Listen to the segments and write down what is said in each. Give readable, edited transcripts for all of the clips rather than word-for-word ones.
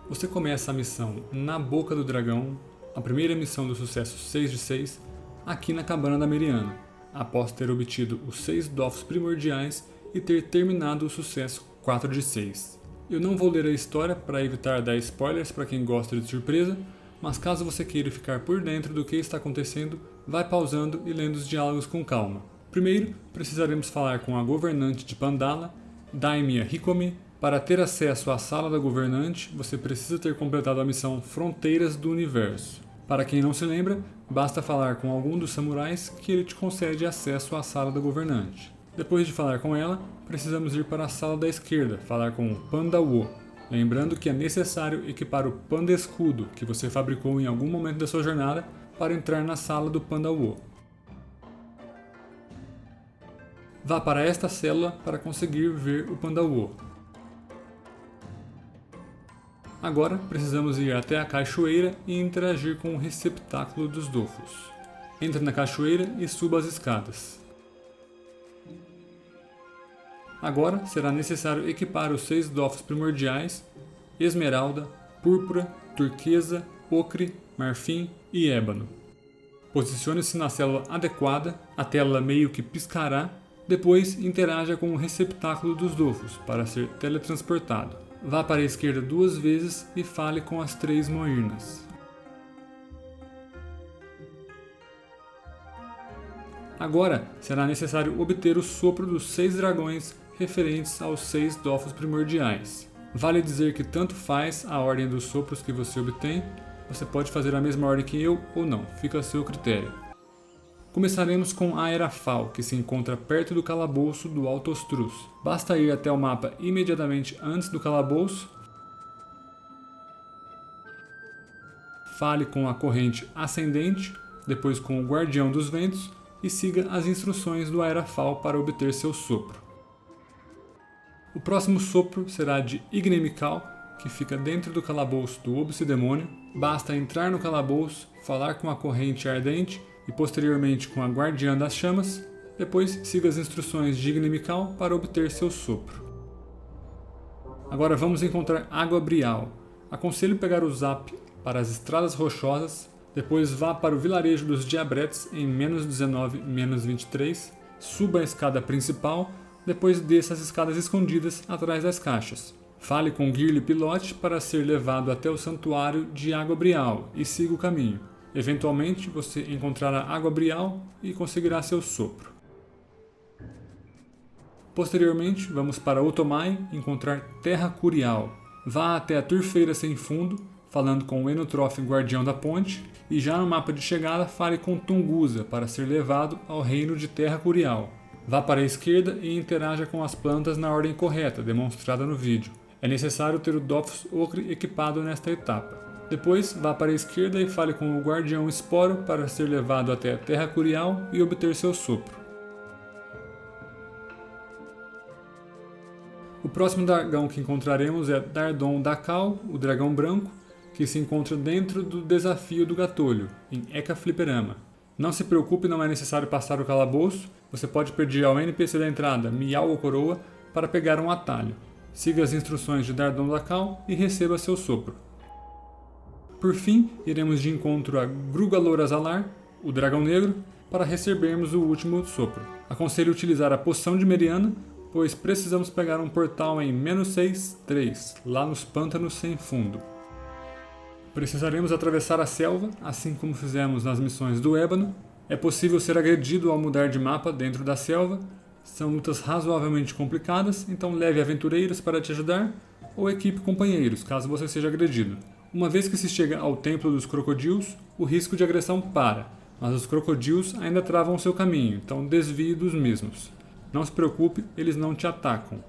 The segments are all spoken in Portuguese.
Você começa a missão na Boca do Dragão, a primeira missão do sucesso 6 de 6, aqui na Cabana da Meriana, após ter obtido os 6 dofos primordiais e ter terminado o sucesso 4 de 6. Eu não vou ler a história para evitar dar spoilers para quem gosta de surpresa, mas caso você queira ficar por dentro do que está acontecendo, vai pausando e lendo os diálogos com calma. Primeiro, precisaremos falar com a governante de Pandala, Daimia Hikomi. Para ter acesso à sala da governante, você precisa ter completado a missão Fronteiras do Universo. Para quem não se lembra, basta falar com algum dos samurais que ele te concede acesso à sala da governante. Depois de falar com ela, precisamos ir para a sala da esquerda, falar com o Panda Wo. Lembrando que é necessário equipar o Panda Escudo, que você fabricou em algum momento da sua jornada, para entrar na sala do Panda Wo. Vá para esta célula para conseguir ver o Panda Wo. Agora precisamos ir até a cachoeira e interagir com o receptáculo dos dofos. Entre na cachoeira e suba as escadas. Agora será necessário equipar os 6 dofos primordiais: esmeralda, púrpura, turquesa, ocre, marfim e ébano. Posicione-se na célula adequada, a tela meio que piscará, depois interaja com o receptáculo dos dofos para ser teletransportado. Vá para a esquerda 2 vezes e fale com as 3 moirnas. Agora será necessário obter o sopro dos 6 dragões referentes aos 6 dofos primordiais. Vale dizer que tanto faz a ordem dos sopros que você obtém, você pode fazer a mesma ordem que eu ou não, fica a seu critério. Começaremos com Aerafal, que se encontra perto do calabouço do Altostruz. Basta ir até o mapa imediatamente antes do calabouço, fale com a corrente ascendente, depois com o Guardião dos Ventos e siga as instruções do Aerafal para obter seu sopro. O próximo sopro será de Ignemical, que fica dentro do calabouço do Obsidemônio. Basta entrar no calabouço, falar com a corrente ardente e posteriormente com a Guardiã das Chamas, depois siga as instruções de Ignemical para obter seu sopro. Agora vamos encontrar Água Brial. Aconselho pegar o Zap para as estradas rochosas, depois vá para o vilarejo dos Diabretes em -19, -23, suba a escada principal, depois desça as escadas escondidas atrás das caixas. Fale com Girly Pilote para ser levado até o Santuário de Água Brial e siga o caminho. Eventualmente você encontrará Água Brial e conseguirá seu sopro. Posteriormente, vamos para Otomai encontrar Terra Curial. Vá até a Turfeira Sem Fundo, falando com o Enotrof Guardião da Ponte, e já no mapa de chegada fale com Tungusa para ser levado ao reino de Terra Curial. Vá para a esquerda e interaja com as plantas na ordem correta, demonstrada no vídeo. É necessário ter o Dofus Ocre equipado nesta etapa. Depois, vá para a esquerda e fale com o Guardião Esporo para ser levado até a Terra Curial e obter seu sopro. O próximo dragão que encontraremos é Dardon Dakal, o dragão branco, que se encontra dentro do desafio do Gatolho, em Eka Fliperama. Não se preocupe, não é necessário passar o calabouço, você pode pedir ao NPC da entrada Miau ou Coroa para pegar um atalho. Siga as instruções de Dardon Dakal e receba seu sopro. Por fim, iremos de encontro a Grugalorazalar, o dragão negro, para recebermos o último sopro. Aconselho utilizar a poção de Meriana, pois precisamos pegar um portal em -6, 3, lá nos pântanos sem fundo. Precisaremos atravessar a selva, assim como fizemos nas missões do Ébano. É possível ser agredido ao mudar de mapa dentro da selva. São lutas razoavelmente complicadas, então leve aventureiros para te ajudar, ou equipe companheiros, caso você seja agredido. Uma vez que se chega ao Templo dos Crocodilos, o risco de agressão para, mas os crocodilos ainda travam seu caminho, então desvie dos mesmos. Não se preocupe, eles não te atacam.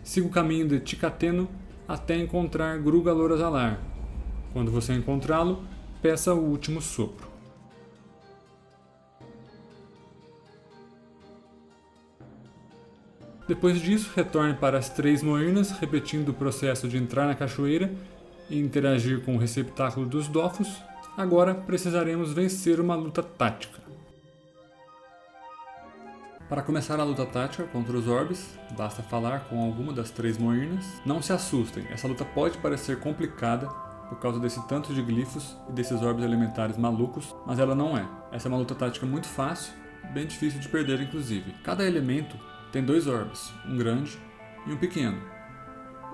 Siga o caminho de Ticateno até encontrar Grugalorazalar. Quando você encontrá-lo, peça o último sopro. Depois disso, retorne para as 3 moirnas, repetindo o processo de entrar na cachoeira e interagir com o receptáculo dos dofos. Agora precisaremos vencer uma luta tática. Para começar a luta tática contra os orbes, basta falar com alguma das 3 moirnas. Não se assustem, essa luta pode parecer complicada por causa desse tanto de glifos e desses orbes elementares malucos, mas ela não é. Essa é uma luta tática muito fácil, bem difícil de perder inclusive. Cada elemento tem 2 orbes, um grande e um pequeno.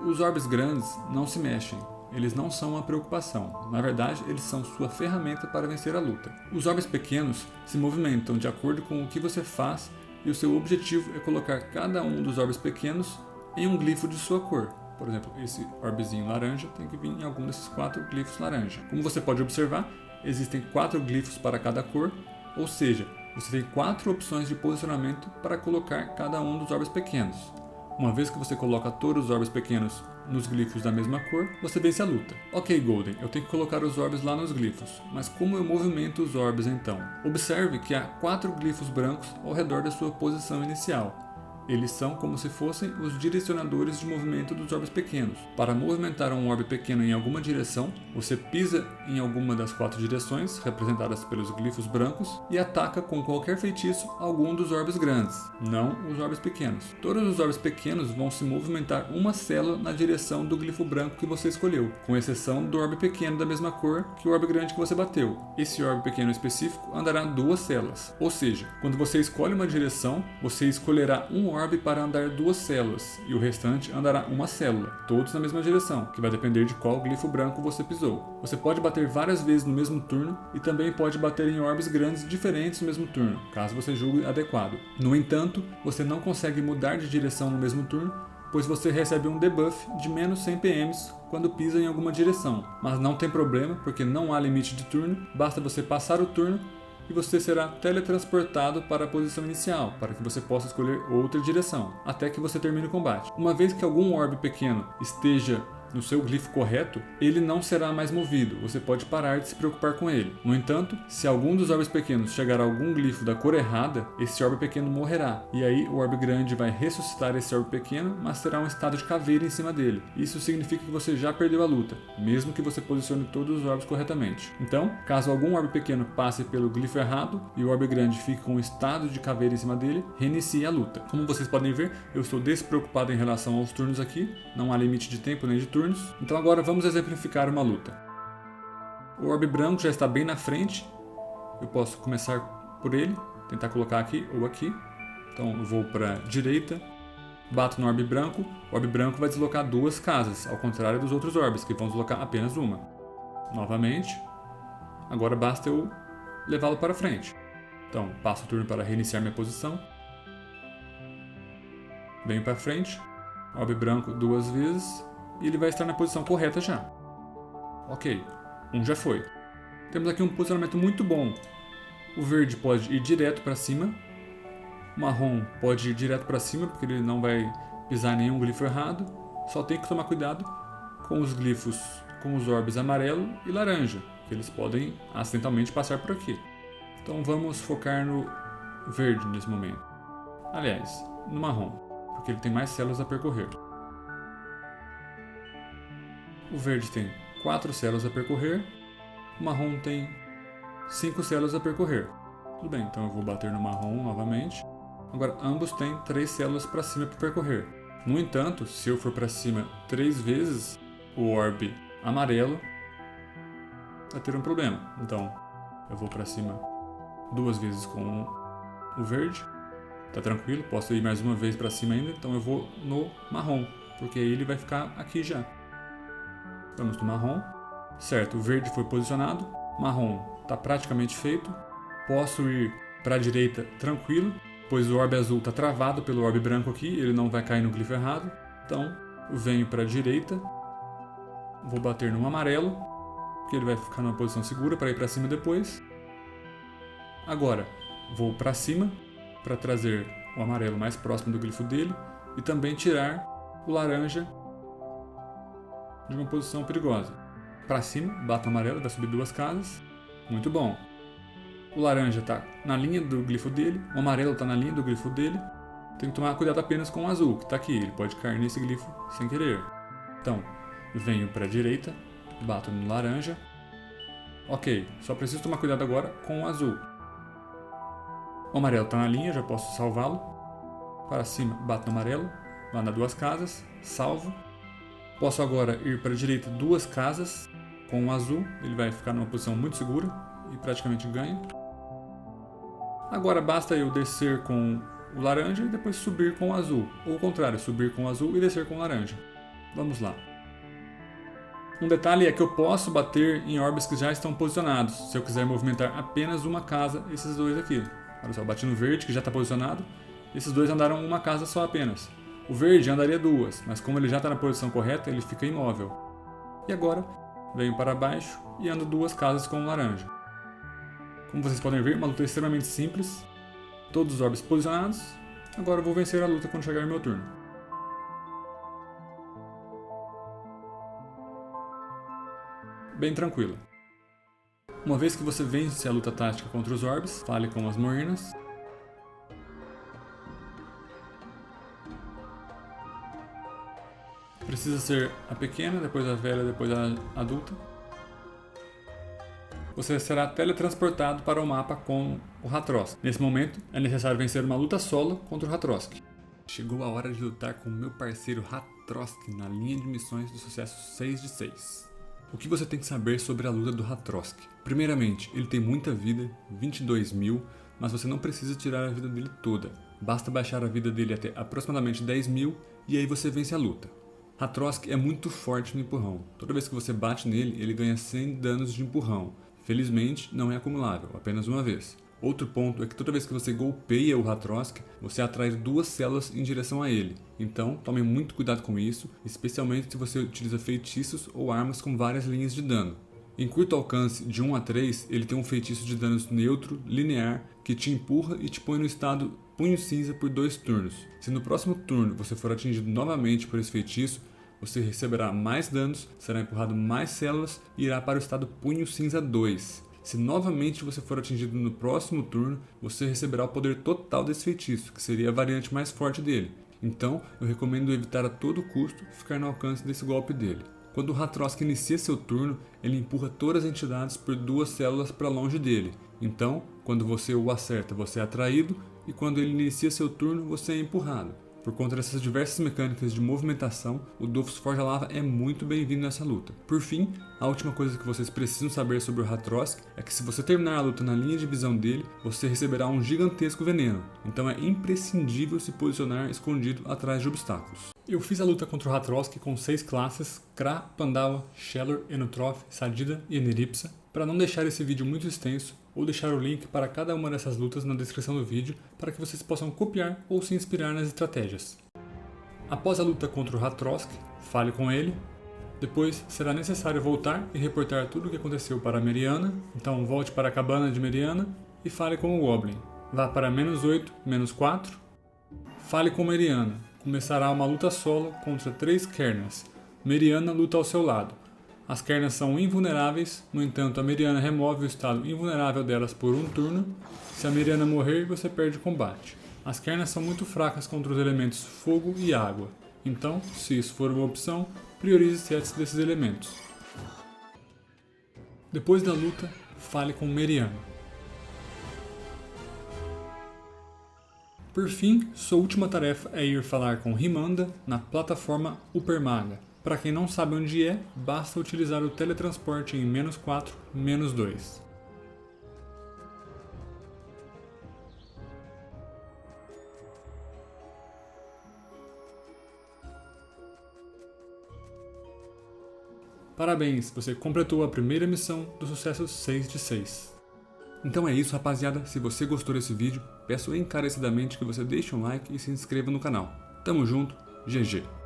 Os orbes grandes não se mexem, eles não são uma preocupação. Na verdade, eles são sua ferramenta para vencer a luta. Os orbes pequenos se movimentam de acordo com o que você faz e o seu objetivo é colocar cada um dos orbes pequenos em um glifo de sua cor. Por exemplo, esse orbezinho laranja tem que vir em algum desses 4 glifos laranja. Como você pode observar, existem 4 glifos para cada cor, ou seja, você tem 4 opções de posicionamento para colocar cada um dos orbes pequenos. Uma vez que você coloca todos os orbes pequenos nos glifos da mesma cor, você vence a luta. Ok, Golden, eu tenho que colocar os orbes lá nos glifos, mas como eu movimento os orbes então? Observe que há 4 glifos brancos ao redor da sua posição inicial. Eles são como se fossem os direcionadores de movimento dos orbes pequenos. Para movimentar um orbe pequeno em alguma direção, você pisa em alguma das 4 direções, representadas pelos glifos brancos, e ataca com qualquer feitiço algum dos orbes grandes, não os orbes pequenos. Todos os orbes pequenos vão se movimentar uma célula na direção do glifo branco que você escolheu, com exceção do orbe pequeno da mesma cor que o orbe grande que você bateu. Esse orbe pequeno específico andará 2 células, ou seja, quando você escolhe uma direção, você escolherá um orbe para andar 2 células e o restante andará uma célula, todos na mesma direção, que vai depender de qual glifo branco você pisou. Você pode bater várias vezes no mesmo turno e também pode bater em orbes grandes diferentes no mesmo turno, caso você julgue adequado. No entanto, você não consegue mudar de direção no mesmo turno, pois você recebe um debuff de menos 100 PMs quando pisa em alguma direção. Mas não tem problema, porque não há limite de turno, basta você passar o turno e você será teletransportado para a posição inicial, para que você possa escolher outra direção, até que você termine o combate. Uma vez que algum orbe pequeno esteja no seu glifo correto, ele não será mais movido, você pode parar de se preocupar com ele. No entanto, se algum dos orbes pequenos chegar a algum glifo da cor errada, esse orbe pequeno morrerá, e aí o orbe grande vai ressuscitar esse orbe pequeno, mas terá um estado de caveira em cima dele. Isso significa que você já perdeu a luta, mesmo que você posicione todos os orbes corretamente. Então, caso algum orbe pequeno passe pelo glifo errado e o orbe grande fique com um estado de caveira em cima dele, reinicie a luta. Como vocês podem ver, eu estou despreocupado em relação aos turnos aqui, não há limite de tempo nem de turno. Então agora vamos exemplificar uma luta. O orbe branco já está bem na frente. Eu posso começar por ele, tentar colocar aqui ou aqui. Então eu vou para a direita, bato no orbe branco. O orbe branco vai deslocar 2 casas, ao contrário dos outros orbes, que vão deslocar apenas uma. Novamente. Agora basta eu levá-lo para frente. Então passo o turno para reiniciar minha posição. Venho para frente. Orbe branco 2 vezes. E ele vai estar na posição correta já. Ok, um já foi. Temos aqui um posicionamento muito bom. O verde pode ir direto para cima. O marrom pode ir direto para cima, porque ele não vai pisar em nenhum glifo errado. Só tem que tomar cuidado com os glifos, com os orbes amarelo e laranja, que eles podem acidentalmente passar por aqui. Então vamos focar no verde nesse momento. Aliás, no marrom, porque ele tem mais células a percorrer. O verde tem 4 células a percorrer, o marrom tem 5 células a percorrer. Tudo bem, então eu vou bater no marrom novamente. Agora ambos têm 3 células para cima para percorrer. No entanto, se eu for para cima 3 vezes, o orbe amarelo vai ter um problema. Então eu vou para cima 2 vezes com o verde. Tá tranquilo, posso ir mais uma vez para cima ainda, então eu vou no marrom, porque aí ele vai ficar aqui já. Vamos no marrom. Certo, o verde foi posicionado. Marrom está praticamente feito. Posso ir para a direita tranquilo, pois o orbe azul está travado pelo orbe branco aqui. Ele não vai cair no glifo errado. Então, eu venho para a direita. Vou bater no amarelo, porque ele vai ficar numa posição segura para ir para cima depois. Agora, vou para cima para trazer o amarelo mais próximo do glifo dele e também tirar o laranja de uma posição perigosa. Para cima, bato o amarelo, vai subir 2 casas. Muito bom. O laranja está na linha do glifo dele, o amarelo está na linha do glifo dele. Tem que tomar cuidado apenas com o azul, que está aqui. Ele pode cair nesse glifo sem querer. Então, venho para a direita, bato no laranja. Ok, só preciso tomar cuidado agora com o azul. O amarelo está na linha, já posso salvá-lo. Para cima, bato no amarelo, lá nas 2 casas, salvo. Posso agora ir para a direita 2 casas, com o azul, ele vai ficar numa posição muito segura e praticamente ganha. Agora basta eu descer com o laranja e depois subir com o azul, ou o contrário, subir com o azul e descer com o laranja. Vamos lá. Um detalhe é que eu posso bater em orbes que já estão posicionados, se eu quiser movimentar apenas uma casa, esses 2 aqui. Olha só, eu bati no verde que já está posicionado, esses 2 andaram uma casa só apenas. O verde andaria 2, mas como ele já está na posição correta, ele fica imóvel. E agora, venho para baixo e ando 2 casas com o laranja. Como vocês podem ver, uma luta extremamente simples. Todos os orbes posicionados. Agora eu vou vencer a luta quando chegar o meu turno. Bem tranquilo. Uma vez que você vence a luta tática contra os orbes, fale com as Moirnas. Precisa ser a pequena, depois a velha, depois a adulta. Você será teletransportado para o mapa com o Hatrosk. Nesse momento, é necessário vencer uma luta solo contra o Hatrosk. Chegou a hora de lutar com o meu parceiro Hatrosk na linha de missões do sucesso 6 de 6. O que você tem que saber sobre a luta do Hatrosk? Primeiramente, ele tem muita vida, 22.000, mas você não precisa tirar a vida dele toda. Basta baixar a vida dele até aproximadamente 10.000 e aí você vence a luta. Hatrosk é muito forte no empurrão. Toda vez que você bate nele, ele ganha 100 danos de empurrão. Felizmente, não é acumulável, apenas uma vez. Outro ponto é que toda vez que você golpeia o Hatrosk, você atrai 2 células em direção a ele. Então, tome muito cuidado com isso, especialmente se você utiliza feitiços ou armas com várias linhas de dano. Em curto alcance, de 1 a 3, ele tem um feitiço de danos neutro, linear, que te empurra e te põe no estado punho cinza por 2 turnos. Se no próximo turno você for atingido novamente por esse feitiço, você receberá mais danos, será empurrado mais células e irá para o estado punho cinza 2. Se novamente você for atingido no próximo turno, você receberá o poder total desse feitiço, que seria a variante mais forte dele. Então, eu recomendo evitar a todo custo ficar no alcance desse golpe dele. Quando o Hatrosk inicia seu turno, ele empurra todas as entidades por 2 células para longe dele. Então, quando você o acerta, você é atraído, e quando ele inicia seu turno, você é empurrado. Por conta dessas diversas mecânicas de movimentação, o Dofus Forja-Lava é muito bem-vindo nessa luta. Por fim, a última coisa que vocês precisam saber sobre o Hatrosk é que se você terminar a luta na linha de visão dele, você receberá um gigantesco veneno, então é imprescindível se posicionar escondido atrás de obstáculos. Eu fiz a luta contra o Hatrosk com 6 classes, Kra, Pandawa, Shellor, Enotrof, Sadida e Eneripsa. Para não deixar esse vídeo muito extenso, vou deixar o link para cada uma dessas lutas na descrição do vídeo para que vocês possam copiar ou se inspirar nas estratégias. Após a luta contra o Hatrosk, fale com ele. Depois será necessário voltar e reportar tudo o que aconteceu para a Meriana, então volte para a cabana de Meriana e fale com o Goblin. Vá para -8, -4. Fale com Meriana. Começará uma luta solo contra 3 Kernas. Meriana luta ao seu lado. As Kernas são invulneráveis, no entanto a Meriana remove o estado invulnerável delas por um turno. Se a Meriana morrer, você perde o combate. As Kernas são muito fracas contra os elementos fogo e água, então, se isso for uma opção, priorize sets desses elementos. Depois da luta, fale com Meriana. Por fim, sua última tarefa é ir falar com Rimanda na plataforma Upermaga. Para quem não sabe onde é, basta utilizar o teletransporte em -4, -2. Parabéns, você completou a primeira missão do sucesso 6 de 6. Então é isso, rapaziada. Se você gostou desse vídeo, peço encarecidamente que você deixe um like e se inscreva no canal. Tamo junto, GG!